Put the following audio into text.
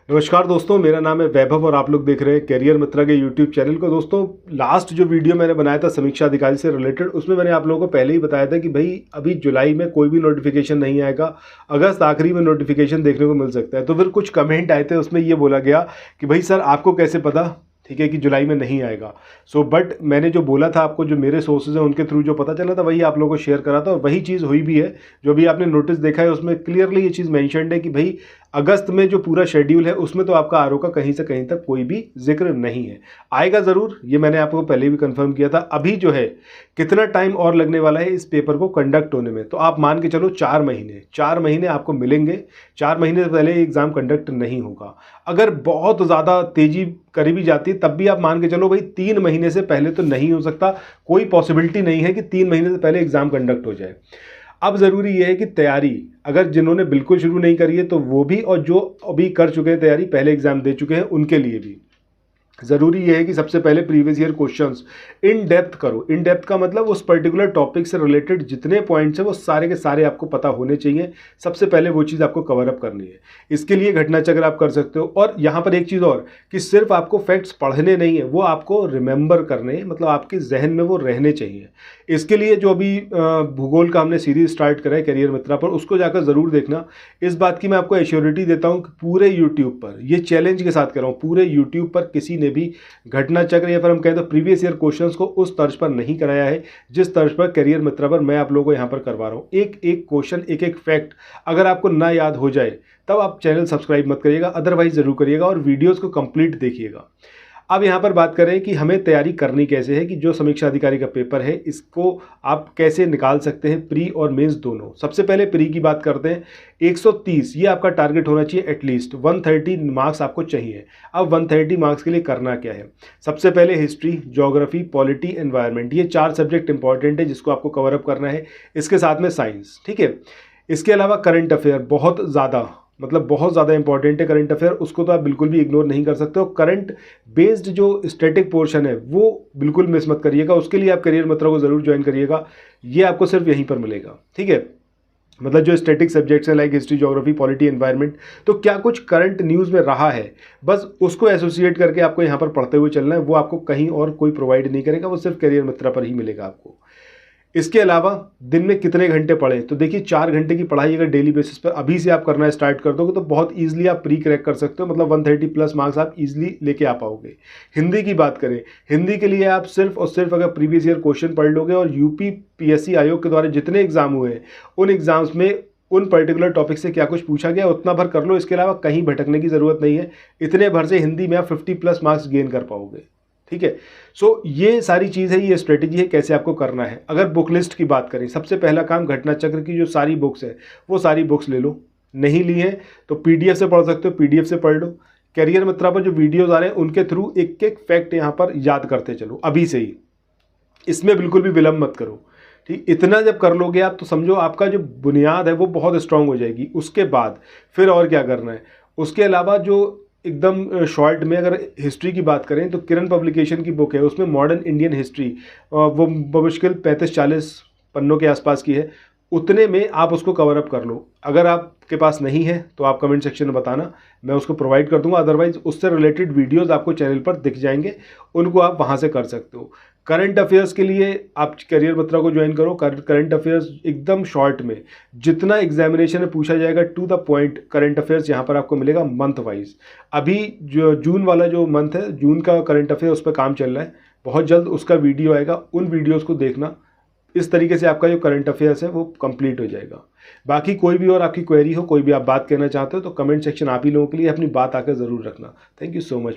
नमस्कार दोस्तों, मेरा नाम है वैभव और आप लोग देख रहे हैं करियर मित्रा के यूट्यूब चैनल को। दोस्तों, लास्ट जो वीडियो मैंने बनाया था समीक्षा अधिकारी से रिलेटेड, उसमें मैंने आप लोगों को पहले ही बताया था कि भाई अभी जुलाई में कोई भी नोटिफिकेशन नहीं आएगा, अगस्त आखिरी में नोटिफिकेशन देखने को मिल सकता है। तो फिर कुछ कमेंट आए थे, उसमें ये बोला गया कि भाई सर आपको कैसे पता, ठीक है, कि जुलाई में नहीं आएगा। बट मैंने जो बोला था आपको, जो मेरे सोर्सेज हैं उनके थ्रू जो पता चला था, वही आप लोगों को शेयर करा था और वही चीज़ हुई भी है। जो भी आपने नोटिस देखा है उसमें क्लियरली ये चीज़ मेंशन्ड है कि भाई अगस्त में जो पूरा शेड्यूल है उसमें तो आपका आरओ का कहीं से कहीं तक कोई भी जिक्र नहीं है। आएगा ज़रूर, ये मैंने आपको पहले भी कंफर्म किया था। अभी जो है कितना टाइम और लगने वाला है इस पेपर को कंडक्ट होने में, तो आप मान के चलो 4 महीने आपको मिलेंगे। 4 महीने से पहले एग्ज़ाम कंडक्ट नहीं होगा। अगर बहुत ज़्यादा तेज़ी करी भी जाती है तब भी आप मान के चलो भाई 3 महीने से पहले तो नहीं हो सकता। कोई पॉसिबिलिटी नहीं है कि 3 महीने से पहले एग्ज़ाम कंडक्ट हो जाए। अब ज़रूरी ये है कि तैयारी अगर जिन्होंने बिल्कुल शुरू नहीं करी है तो वो भी, और जो अभी कर चुके हैं तैयारी, पहले एग्ज़ाम दे चुके हैं, उनके लिए भी ज़रूरी ये है कि सबसे पहले previous year questions in depth करो। इन डेप्थ का मतलब उस पर्टिकुलर टॉपिक से रिलेटेड जितने पॉइंट्स हैं वो सारे के सारे आपको पता होने चाहिए। सबसे पहले वो चीज़ आपको कवर अप करनी है। इसके लिए घटना चक्र आप कर सकते हो। और यहाँ पर एक चीज़ और कि सिर्फ आपको फैक्ट्स पढ़ने नहीं है, वो आपको रिमेंबर करने, मतलब आपके जहन में वो रहने चाहिए। इसके लिए जो अभी भूगोल का हमने सीरीज स्टार्ट करा है करियर मित्रा पर, उसको जाकर ज़रूर देखना। इस बात की मैं आपको एश्योरिटी देता हूँ कि पूरे यूट्यूब पर, ये चैलेंज के साथ कह रहा हूँ, पूरे यूट्यूब पर किसी ने भी घटना चक्र या फिर हम कहें तो प्रीवियस ईयर क्वेश्चंस को उस तर्ज पर नहीं कराया है जिस तर्ज पर करियर मित्रा पर मैं आप लोगों को यहाँ पर करवा रहा हूँ। एक एक क्वेश्चन, एक एक फैक्ट अगर आपको ना याद हो जाए तब आप चैनल सब्सक्राइब मत करिएगा, अदरवाइज जरूर करिएगा और वीडियोस को कंप्लीट देखिएगा। अब यहाँ पर बात करें कि हमें तैयारी करनी कैसे है, कि जो समीक्षा अधिकारी का पेपर है इसको आप कैसे निकाल सकते हैं, प्री और मेंस दोनों। सबसे पहले प्री की बात करते हैं। 130 ये आपका टारगेट होना चाहिए, एटलीस्ट 130 मार्क्स आपको चाहिए। अब 130 मार्क्स के लिए करना क्या है? सबसे पहले हिस्ट्री, ज्योग्राफी, पॉलिटी, एनवायरनमेंट, ये 4 सब्जेक्ट इंपॉर्टेंट है जिसको आपको कवर अप करना है। इसके साथ में साइंस, ठीक है। इसके अलावा करंट अफेयर बहुत ज़्यादा इंपॉर्टेंट है करंट अफेयर, उसको तो आप बिल्कुल भी इग्नोर नहीं कर सकते हो। करंट बेस्ड जो स्टैटिक पोर्शन है वो बिल्कुल मिस मत करिएगा। उसके लिए आप करियर मित्रा को ज़रूर ज्वाइन करिएगा, ये आपको सिर्फ यहीं पर मिलेगा, ठीक है। मतलब जो स्टैटिक सब्जेक्ट्स हैं like history, geography, polity, environment, तो क्या कुछ करंट न्यूज़ में रहा है बस उसको एसोसिएट करके आपको यहाँ पर पढ़ते हुए चलना है। वो आपको कहीं और कोई प्रोवाइड नहीं करेगा, वो सिर्फ करियर मित्रा पर ही मिलेगा आपको। इसके अलावा दिन में कितने घंटे पढ़ें, तो देखिए 4 घंटे की पढ़ाई अगर डेली बेसिस पर अभी से आप करना स्टार्ट कर दोगे तो बहुत ईजिली आप प्री क्रैक कर सकते हो। मतलब 130 प्लस मार्क्स आप ईजिली लेके आ पाओगे। हिंदी की बात करें, हिंदी के लिए आप सिर्फ और सिर्फ अगर प्रीवियस ईयर क्वेश्चन पढ़ लोगे और यूपी पीएससी आयोग के द्वारा जितने एग्जाम हुए हैं उन एग्जाम्स में उन पर्टिकुलर टॉपिक से क्या कुछ पूछा गया उतना भर कर लो। इसके अलावा कहीं भटकने की ज़रूरत नहीं है। इतने भर से हिंदी में आप 50 प्लस मार्क्स गेन कर पाओगे, ठीक है। ये सारी चीज़ है, ये स्ट्रेटेजी है कैसे आपको करना है। अगर बुक लिस्ट की बात करें, सबसे पहला काम घटना चक्र की जो सारी बुक्स है वो सारी बुक्स ले लो। नहीं ली है तो पीडीएफ से पढ़ सकते हो, पीडीएफ से पढ़ लो। करियर मित्रा पर जो वीडियोस आ रहे हैं उनके थ्रू एक एक फैक्ट यहाँ पर याद करते चलो अभी से ही। इसमें बिल्कुल भी विलंब मत करो, ठीक। इतना जब कर लोगे आप तो समझो आपका जो बुनियाद है वो बहुत स्ट्रांग हो जाएगी। उसके बाद फिर और क्या करना है। उसके अलावा जो एकदम शॉर्ट में अगर हिस्ट्री की बात करें तो किरण पब्लिकेशन की बुक है, उसमें मॉडर्न इंडियन हिस्ट्री, वो बमुश्किल 35-40 पन्नों के आसपास की है। उतने में आप उसको कवर अप कर लो। अगर आपके पास नहीं है तो आप कमेंट सेक्शन में बताना, मैं उसको प्रोवाइड कर दूंगा। अदरवाइज उससे रिलेटेड वीडियोस आपको चैनल पर दिख जाएंगे, उनको आप वहां से कर सकते हो। करंट अफेयर्स के लिए आप करियर मित्रा को ज्वाइन करो। करंट अफेयर्स एकदम शॉर्ट में जितना एग्जामिनेशन में पूछा जाएगा to the point current affairs यहाँ पर आपको मिलेगा मंथ वाइज। अभी जो जून वाला जो मंथ है, जून का करंट अफेयर, उस पर काम चल रहा है। बहुत जल्द उसका वीडियो आएगा, उन वीडियोज़ को देखना। इस तरीके से आपका जो करंट अफेयर्स है वो कंप्लीट हो जाएगा। बाकी कोई भी और आपकी क्वेरी हो, कोई भी आप बात कहना चाहते हो तो कमेंट सेक्शन आप ही लोगों के लिए अपनी बात आकर ज़रूर रखना। Thank you so much.